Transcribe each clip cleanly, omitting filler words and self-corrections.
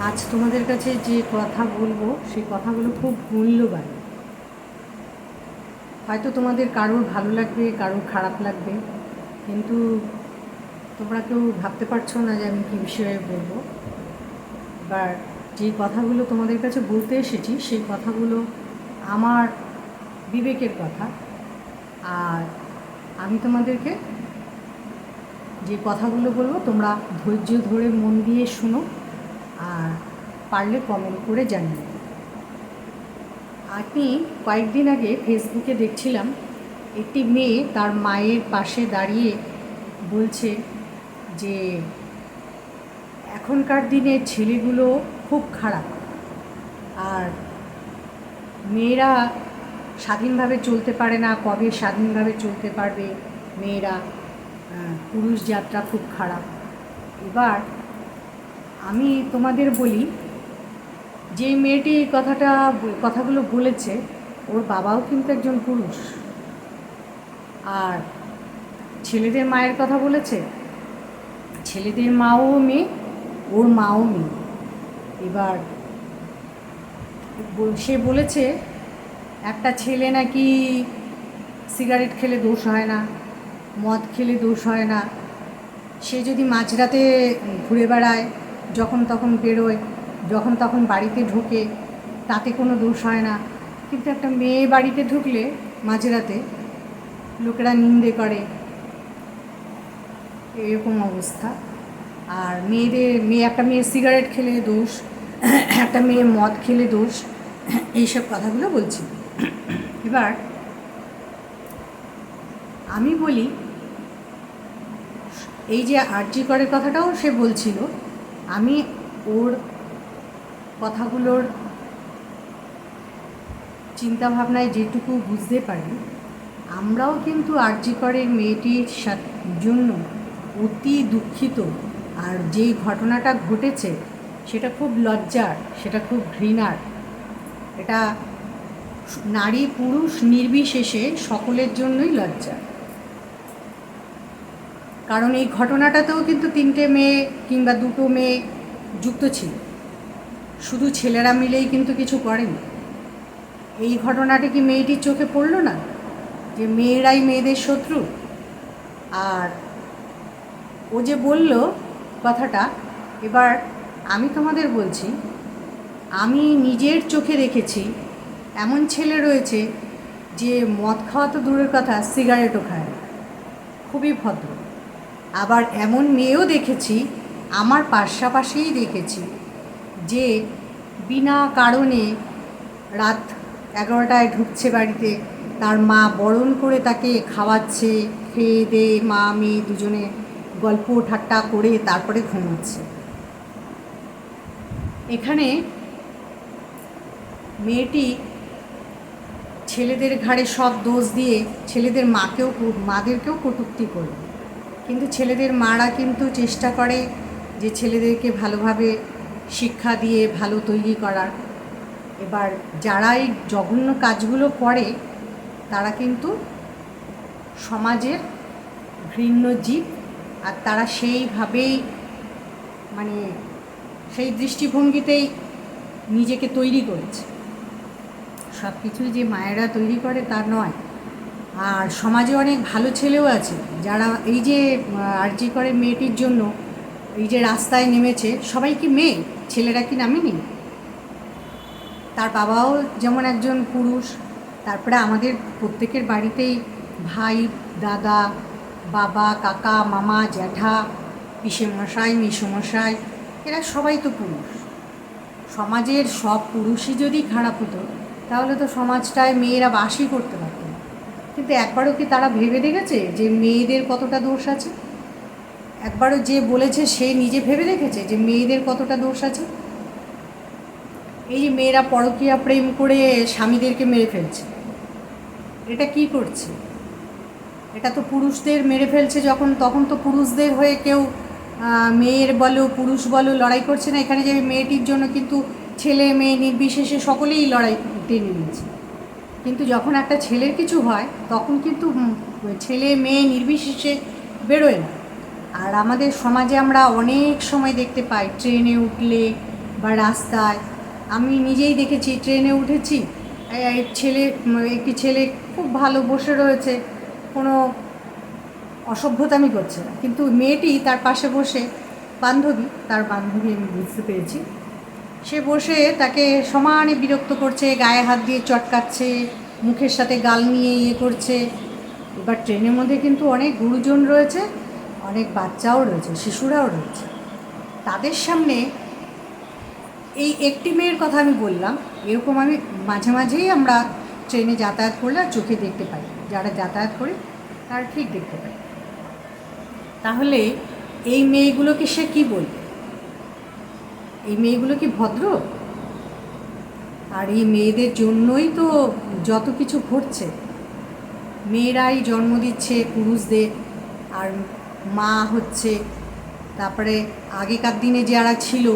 আজ তোমাদের কাছে যে কথা বলবো সেই কথাগুলো খুব মূল্যবান। হয়তো তোমাদের কারোর ভালো লাগবে, কারোর খারাপ লাগবে, কিন্তু তোমরা কেউ ভাবতে পারছো না যে আমি কী বিষয়ে বলবো। এবার যে কথাগুলো তোমাদের কাছে বলতে এসেছি সেই কথাগুলো আমার বিবেকের কথা। আর আমি তোমাদেরকে যে কথাগুলো বলবো তোমরা ধৈর্য ধরে মন দিয়ে শুনো, আর পারলে কমেন্ট করে জানিও। আমি কয়েকদিন আগে ফেসবুকে দেখছিলাম একটি মেয়ে তার মায়ের পাশে দাঁড়িয়ে বলছে যে এখনকার দিনে ছেলেগুলো খুব খারাপ, আর মেয়েরা স্বাধীনভাবে চলতে পারে না, কবে স্বাধীনভাবে চলতে পারবে মেয়েরা, পুরুষ জাতটা খুব খারাপ। এবার আমি তোমাদের বলি, যে মেয়েটি কথাগুলো বলেছে ওর বাবাও কিন্তু একজন পুরুষ, আর ছেলেদের মায়ের কথা বলেছে, ছেলেদের মাও মেয়ে, ওর মাও মেয়ে। এবার সে বলেছে একটা ছেলে নাকি সিগারেট খেলে দোষ হয় না, মদ খেলে দোষ হয় না, সে যদি মাঝরাতে ঘুরে বেড়ায়, যখন তখন বেরোয়, যখন তখন বাড়িতে ঢোকে, তাতে কোনো দোষ হয় না। কিন্তু একটা মেয়ে বাড়িতে ঢুকলে মাঝরাতে লোকেরা নিন্দে করে, এরকম অবস্থা। আর একটা মেয়ে সিগারেট খেলে দোষ, একটা মেয়ে মদ খেলে দোষ, এইসব কথাগুলো বলছি। এবার আমি বলি, এই যে আরজি করের কথাটাও সে বলছিল, আমি ওর কথাগুলোর চিন্তাভাবনায় যেটুকু বুঝতে পারি, আমরাও কিন্তু আরজি করের মেয়েটির জন্য অতি দুঃখিত। আর যেই ঘটনাটা ঘটেছে সেটা খুব লজ্জার, সেটা খুব ঘৃণার। এটা নারী পুরুষ নির্বিশেষে সকলের জন্যই লজ্জা। কারণ এই ঘটনাটাতেও কিন্তু 3টে মেয়ে কিংবা 2টো মেয়ে যুক্ত ছিল, শুধু ছেলেরা মিলেই কিন্তু কিছু করেনি। এই ঘটনাটা কি মেয়েটির চোখে পড়লো না যে মেয়েরাই মেয়েদের শত্রু? আর ও যে বলল কথাটা, এবার আমি তোমাদের বলছি, আমি নিজের চোখে দেখেছি এমন ছেলে রয়েছে যে মদ খাওয়া তো দূরের কথা, সিগারেটও খায়, খুবই ভদ্র। আবার এমন মেয়েও দেখেছি, আমার পাশাপাশিই দেখেছি, যে বিনা কারণে রাত 11টায় ঢুকছে বাড়িতে, তার মা বরণ করে তাকে খাওয়াচ্ছে, খেয়ে দিয়ে মা মেয়ে দুজনে গল্প ঠাট্টা করে তারপরে ঘুমাচ্ছে। এখানে মেয়েটি ছেলেদের ঘাড়ে সব দোষ দিয়ে ছেলেদের মাদেরকেও কটূক্তি করবে, কিন্তু ছেলেদের মারা কিন্তু চেষ্টা করে যে ছেলেদেরকে ভালোভাবে শিক্ষা দিয়ে ভালো তৈরি করার। এবার যারা এই জঘন্য কাজগুলো করে তারা কিন্তু সমাজের ঘৃণ্য জীব, আর তারা সেইভাবেই মানে সেই দৃষ্টিভঙ্গিতেই নিজেকে তৈরি করেছে। সব কিছুই যে মায়েরা তৈরি করে তা নয়। আর সমাজে অনেক ভালো ছেলেও আছে যারা এই যে আরজি করে মেয়েটির জন্য এই যে রাস্তায় নেমেছে, সবাই কি মেয়ে? ছেলেরা কি নামেনি? তার বাবাও যেমন একজন পুরুষ, তারপরে আমাদের প্রত্যেকের বাড়িতেই ভাই, দাদা, বাবা, কাকা, মামা, জ্যাঠা, পিসেমশাই, মেসোমশাই, এরা সবাই তো পুরুষ। সমাজের সব পুরুষই যদি খারাপ হতো তাহলে তো সমাজটায় মেয়েরা বাসই করতে পারত না। কিন্তু একবারও কি তারা ভেবে দেখেছে যে মেয়েদের কতটা দোষ আছে? একবারও যে বলেছে সে নিজে ভেবে দেখেছে যে মেয়েদের কতটা দোষ আছে? এই যে মেয়েরা পরকীয়া প্রেম করে স্বামীদেরকে মেরে ফেলছে, এটা কি করছে? এটা তো পুরুষদের মেরে ফেলছে যখন, তখন তো পুরুষদের হয়ে কেউ মেয়ের বলো পুরুষ বলো লড়াই করছে না। এখানে যে মেয়েটির জন্য কিন্তু ছেলে মেয়ে নির্বিশেষে সকলেই লড়াই টেনে নিয়েছে। কিন্তু যখন একটা ছেলের কিছু হয় তখন কিন্তু ছেলে মেয়ে নির্বিশেষে বেরোয় না। আর আমাদের সমাজে আমরা অনেক সময় দেখতে পাই ট্রেনে উঠলে বা রাস্তায় আমি নিজেই দেখেছি, ট্রেনে উঠেছি, একটি ছেলে খুব ভালো বসে রয়েছে, কোনো অসভ্যতামি করছে না, কিন্তু মেয়েটি তার পাশে বসে, তার বান্ধবী আমি বুঝতে পেরেছি, সে বসে তাকে সমানে বিরক্ত করছে, গায়ে হাত দিয়ে চটকাচ্ছে, মুখের সাথে গাল নিয়ে করছে। এবার ট্রেনের মধ্যে কিন্তু অনেক গুরুজন রয়েছে, অনেক বাচ্চাও রয়েছে, শিশুরাও রয়েছে। তাদের সামনে এই একটি মেয়ের কথা আমি বললাম, এরকম আমি মাঝে মাঝেই আমরা ট্রেনে যাতায়াত করলে আর চোখে দেখতে পাই, যারা যাতায়াত করে তারা ঠিক দেখতে পাই। তাহলে এই মেয়েগুলোকে সে কি বলবে? এই মেয়েগুলো কি ভদ্র? আর এই মেয়েদের জন্যই তো যত কিছু ঘটছে। মেয়েরাই জন্ম দিচ্ছে পুরুষদের, আর মা হচ্ছে। তারপরে আগেকার দিনে যারা ছিল,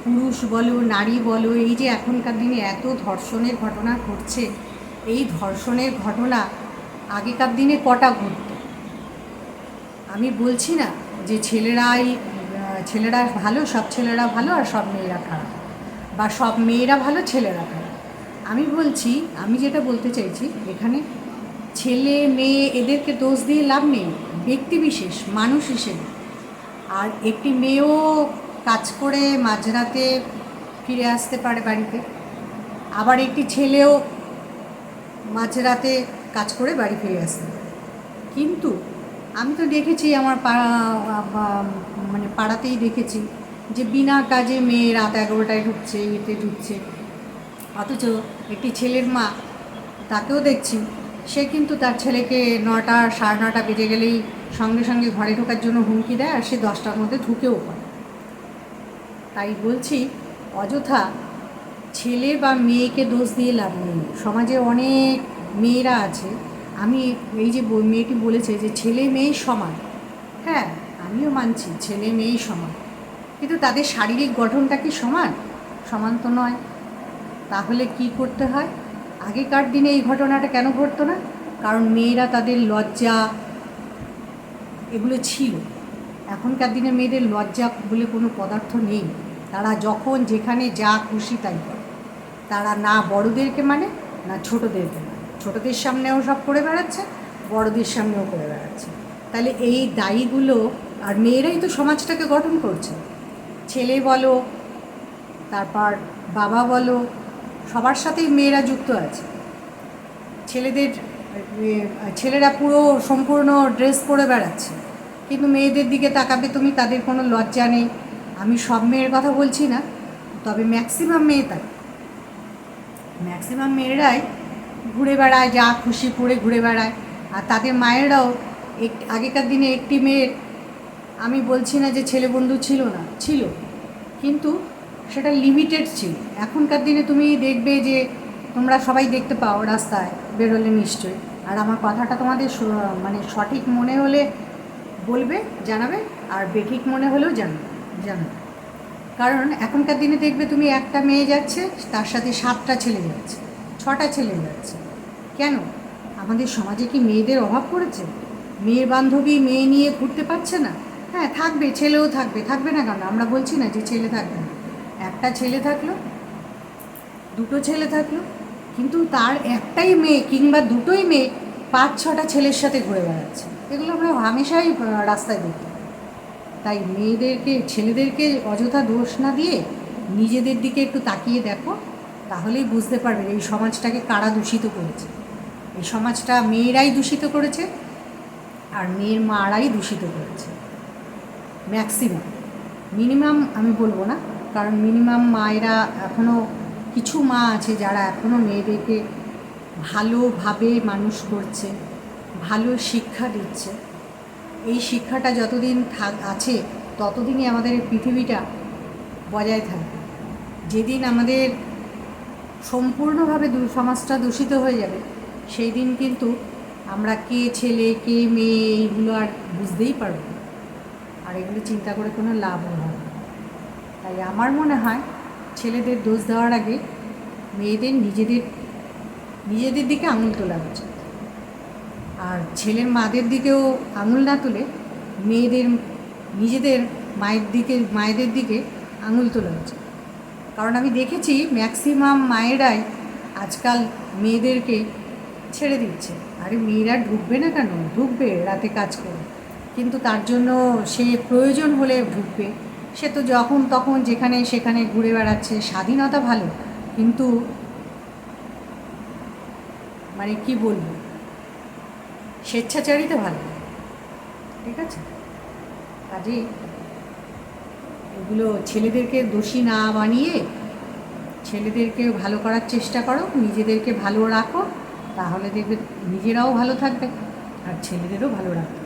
পুরুষ বলো নারী বলো, এই যে এখনকার দিনে এত ধর্ষণের ঘটনা ঘটছে, এই ধর্ষণের ঘটনা আগেকার দিনে কটা ঘটত? আমি বলছি না যে ছেলেরা ভালো, সব ছেলেরা ভালো আর সব মেয়েরা খারাপ, বা সব মেয়েরা ভালো ছেলেরা খারাপ। আমি বলছি, আমি যেটা বলতে চাইছি এখানে, ছেলে মেয়ে এদেরকে দোষ দিয়ে লাভ নেই, ব্যক্তিবিশেষ মানুষ হিসেবে। আর একটি মেয়েও কাজ করে মাঝরাতে ফিরে আসতে পারে বাড়িতে, আবার একটি ছেলেও মাঝরাতে কাজ করে বাড়ি ফিরে আসতে পারে। কিন্তু আমি তো দেখেছি আমার মানে পাড়াতেই দেখেছি যে বিনা কাজে মেয়ে রাত 11টায় ঢুকছে, এতে ঢুকছে। অথচ একটি ছেলের মা, তাকেও দেখছি, সে কিন্তু তার ছেলেকে 9টা 9:30 বেজে গেলেই সঙ্গে সঙ্গে ঘরে ঢোকার জন্য হুমকি দেয়, আর সে 10টার মধ্যে ঢুকেও পড়ে। তাই বলছি, অযথা ছেলে বা মেয়েকে দোষ দিয়ে লাভ নেই। সমাজে অনেক মেয়েরা আছে, আমি এই যে মেয়েটি বলেছে যে ছেলে মেয়ে সমান, হ্যাঁ আমিও মানছি ছেলে মেয়েই সমান, কিন্তু তাদের শারীরিক গঠনটা কি সমান? সমান তো নয়। তাহলে কি করতে হয়? আগেকার দিনে এই ঘটনাটা কেন ঘটতো না? কারণ মেয়েরা তাদের লজ্জা এগুলো ছিল। এখনকার দিনে মেয়েদের লজ্জা বলে কোনো পদার্থ নেই। তারা যখন যেখানে যা খুশি তাই করে। তারা না বড়োদেরকে মানে, না ছোটোদেরকে মানে। ছোটোদের সামনেও সব করে বেড়াচ্ছে, বড়োদের সামনেও করে বেড়াচ্ছে। তাহলে এই দায়ীগুলো, আর মেয়েরাই তো সমাজটাকে গঠন করছে। ছেলে বলো, তারপর বাবা বলো, সবার সাথেই মেয়েরা যুক্ত আছে। ছেলেরা পুরো সম্পূর্ণ ড্রেস পরে বেড়াচ্ছে, কিন্তু মেয়েদের দিকে তাকাবে তুমি, তাদের কোনো লজ্জা নেই। আমি সব মেয়ের কথা বলছি না, তবে ম্যাক্সিমাম মেয়ে তাই। ম্যাক্সিমাম মেয়েরাই ঘুরে বেড়ায়, যা খুশি পরে ঘুরে বেড়ায়। আর তাদের মায়েরাও, আগেকার দিনে একটি মেয়ের, আমি বলছি না যে ছেলে বন্ধু ছিল না, ছিল, কিন্তু সেটা লিমিটেড ছিল। এখনকার দিনে তুমি দেখবে যে, তোমরা সবাই দেখতে পাও রাস্তায় বেরোলে নিশ্চয়ই, আর আমার কথাটা তোমাদের মানে সঠিক মনে হলে বলবে, জানাবে, আর বেঠিক মনে হলেও জানাবে। কারণ এখনকার দিনে দেখবে তুমি, একটা মেয়ে যাচ্ছে, তার সাথে 7টা ছেলে যাচ্ছে, 6টা ছেলে যাচ্ছে। কেন? আমাদের সমাজে কি মেয়েদের অভাব পড়েছে? মেয়ের বান্ধবী মেয়ে নিয়ে ঘুরতে পারছে না? হ্যাঁ থাকবে, ছেলেও থাকবে, থাকবে না কেন? আমরা বলছি না যে ছেলে থাকবে না। একটা ছেলে থাকলো, দুটো ছেলে থাকলো, কিন্তু তার একটাই মেয়ে কিংবা দুটোই মেয়ে 5-6টা ছেলের সাথে ঘুরে বেড়াচ্ছে। এগুলো আমরা হামেশাই রাস্তায় দেখি। তাই ছেলেদেরকে অযথা দোষ না দিয়ে নিজেদের দিকে একটু তাকিয়ে দেখো, তাহলেই বুঝতে পারবে এই সমাজটাকে কারা দূষিত করেছে। এই সমাজটা মেয়েরাই দূষিত করেছে, আর মেয়ের মারাই দূষিত করেছে ম্যাক্সিমাম। মিনিমাম আমি বলবো না, কারণ মিনিমাম মায়েরা এখনও, কিছু মা আছে যারা এখনও মেয়েদেরকে ভালোভাবে মানুষ করছে, ভালো শিক্ষা দিচ্ছে। এই শিক্ষাটা যতদিন আছে ততদিনই আমাদের পৃথিবীটা বজায় থাকবে। যেদিন আমাদের সম্পূর্ণভাবে সমাজটা দূষিত হয়ে যাবে, সেই দিন কিন্তু আমরা কে ছেলে কে মেয়ে এইগুলো আর বুঝতেই পারবো না, আর এগুলো চিন্তা করে কোনো লাভও হবে না। তাই আমার মনে হয় ছেলেদের দোষ দেওয়ার আগে মেয়েদের নিজেদের দিকে আঙুল তোলা উচিত। আর ছেলের মাদের দিকেও আঙুল না তুলে নিজেদের মায়েদের দিকে আঙুল তোলা উচিত। কারণ আমি দেখেছি ম্যাক্সিমাম মায়েরাই আজকাল মেয়েদেরকে ছেড়ে দিচ্ছে। আরে মেয়েরা ঢুকবে না কেন, ঢুকবে রাতে কাজ করে, কিন্তু তার জন্য সে প্রয়োজন হলে ঢুকবে। সে তো যখন তখন যেখানে সেখানে ঘুরে বেড়াচ্ছে, স্বাধীনতা ভালো, কিন্তু মানে কি বলবো, স্বেচ্ছাচারিতা ভালো, ঠিক আছে? কাজেই এগুলো ছেলেদেরকে দোষী না বানিয়ে ছেলেদেরকে ভালো করার চেষ্টা করো, নিজেদেরকে ভালো রাখো, তাহলে দেখবে নিজেরাও ভালো থাকবে আর ছেলেদেরও ভালো রাখবে।